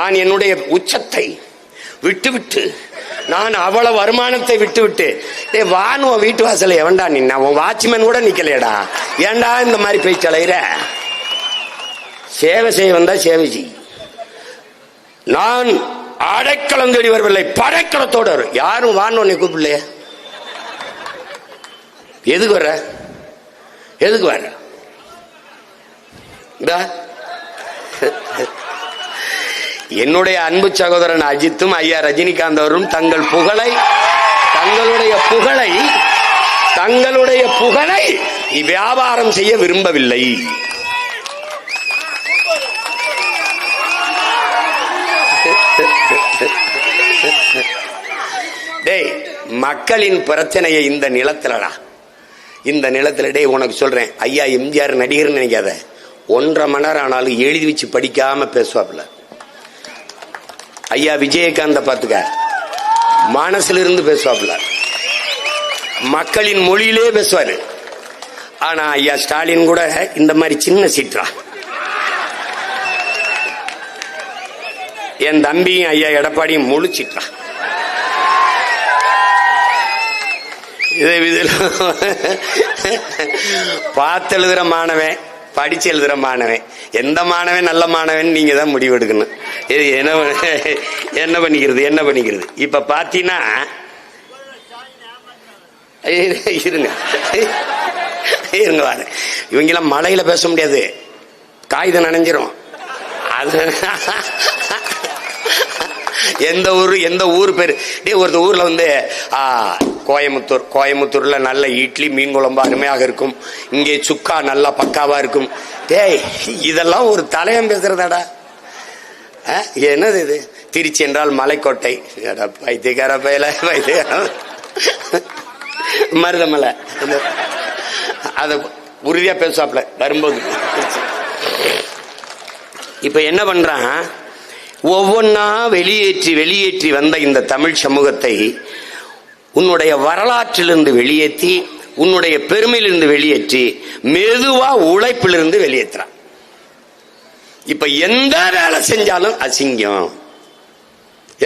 நான் என்னுடைய உச்சத்தை விட்டுவிட்டு, நான் அவ்வளவு வருமானத்தை விட்டுவிட்டு, வானுவ வீட்டு வாசல எவன்டா நின்னா? உன் வாட்ச்மேன் கூட நிக்கலையடா. ஏண்டா இந்த மாதிரி போய் தலையிற? சேவை செய்ய வந்தா சேவை செய். நான் அடைக்கலம் தேடி வரவில்லை, படைக்கலத்தோடு வரும். யாரும் வான்னு உன்னை கூப்பிடலையே. எதுக்கு வர்ற? எதுக்கு வர்ற? என்னுடைய அன்பு சகோதரன் அஜித்தும் ஐயா ரஜினிகாந்த் அவரும் தங்களுடைய புகழை வியாபாரம் செய்ய விரும்பவில்லை. டேய், மக்களின் பிரச்சனையை இந்த நிலத்திலடா, இந்த நிலத்துல. டே உனக்கு சொல்றேன், ஐயா எம்ஜிஆர் நடிகர்னு நினைக்காத. 1.5 மணி நேரம் ஆனாலும் எழுதி வச்சு படிக்காம பேசுவாப்ல. ஐயா விஜயகாந்த பாத்துக்க, மனசுல இருந்து பேசுவாப்ல, மக்களின் மொழியிலே பேசுவாரு. ஆனா ஐயா ஸ்டாலின் கூட இந்த மாதிரி சின்ன சீற்றா. என் தம்பியும் ஐயா எடப்பாடியும் முழு சீற்றா. பார்த்து எழுதுற மாணவன், படிச்சு எழுதுற மாணவன், எந்த மாணவன் நல்ல மாணவன் நீங்க தான் முடிவு எடுக்கணும். என்ன பண்ணிக்கிறது இப்ப பாத்தீங்கன்னா, இருங்க வாரு, இவங்கெல்லாம் மழையில பேச முடியாது, காகிதம் நனைஞ்சிரும். அது எந்த ஊர் பேரு? ஒரு ஊர்ல வந்து கோயமுத்தூர்ல நல்ல இட்லி மீன் குழம்பு அருமையாக இருக்கும், இங்கே சுக்கா நல்லா பக்காவா இருக்கும். டேய், இதெல்லாம் ஒரு தலையம் பேசுறதாடா. என்னது இது? திருச்சி என்றால் மலைக்கோட்டை. பைத்தியக்கார பயில மருதமலை, அத உறுதியா பேசுவாப்ல வரும்போது. இப்ப என்ன பண்றான்? ஒவ்வொன்னா வெளியேற்றி வந்த இந்த தமிழ் சமூகத்தை உன்னுடைய வரலாற்றிலிருந்து வெளியேற்றி, உன்னுடைய பெருமையிலிருந்து வெளியேற்றி, மெதுவா உழைப்பிலிருந்து வெளியேற்றான். இப்ப எந்த வேலை செஞ்சாலும் அசிங்கம்,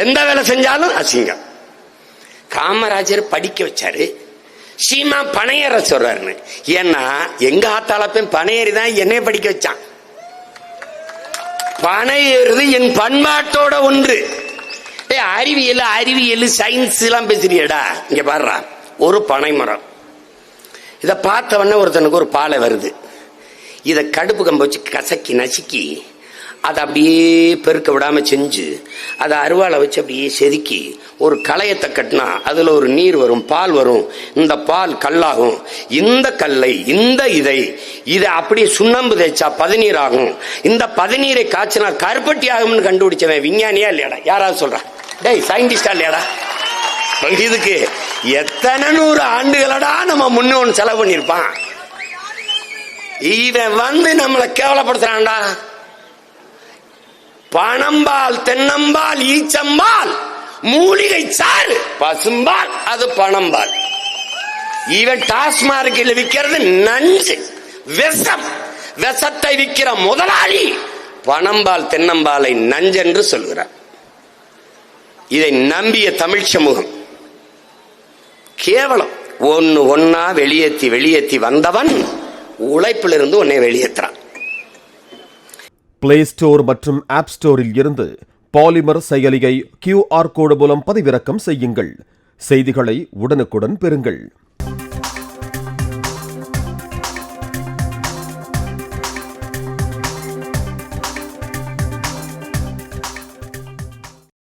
எந்த வேலை செஞ்சாலும் அசிங்கம். காமராஜர் படிக்க வச்சாரு, சீமா பனையேற சொல்றாரு. ஏன்னா எங்க ஆத்தாளப்பன் பனையேறி தான் என்னைய படிக்க வச்சான். பனையேறுது என் பண்பாட்டோட ஒன்று. அறிவியல் சயின்ஸ் எல்லாம் பேசுறியடா. இங்க பாடுறா, ஒரு பனை மரம், இத பார்த்தவொடனே ஒருத்தனுக்கு ஒரு பாலை வருது. இத கடுப்பு கம்ப வச்சு கசக்கி நசுக்கி அதை அப்படியே பெருக்க விடாம செஞ்சு அதை அருவாளை வச்சு அப்படியே செதுக்கி ஒரு களையத்தை கட்டினா அதுல ஒரு நீர் வரும், பால் வரும். இந்த பால் கல்லாகும். இந்த கல்லை, இதை அப்படியே சுண்ணாம்பு தேய்ச்சா பதநீர் ஆகும். இந்த பதநீரை காய்ச்சினா கருப்பட்டி ஆகும்னு கண்டுபிடிச்சவன் விஞ்ஞானியா இல்லையாடா? யாராவது சொல்ற? டேய், சயின்டிஸ்டா இல்லையாடா? இதுக்கு எத்தனை 100 ஆண்டுகளடா நம்ம முன்னோன் செலவு பண்ணிருப்பான். இவன் வந்து நம்மளை கேவலப்படுத்துறான்டா. பணம்பால், தென்னம்பால், ஈச்சம்பால், மூலிகை சாறு, பசும்பால், அது பணம்பால். இவன் டாஸ்மார்க்கில் விற்கிறது நஞ்சு, விஷம். விஷத்தை விற்கிற முதலாளி பணம்பால் தென்னம்பாலை நஞ்சென்று சொல்கிறார். இதை நம்பிய தமிழ் சமூகம் கேவலம். ஒன்னா வெளியேற்றி வந்தவன் உழைப்பிலிருந்து உன்னை வெளியேற்றான். பிளே ஸ்டோர் மற்றும் ஆப் ஸ்டோரில் இருந்து பாலிமர் செயலியை QR கோடு மூலம் பதிவிறக்கம் செய்யுங்கள். செய்திகளை உடனுக்குடன் பெறுங்கள்.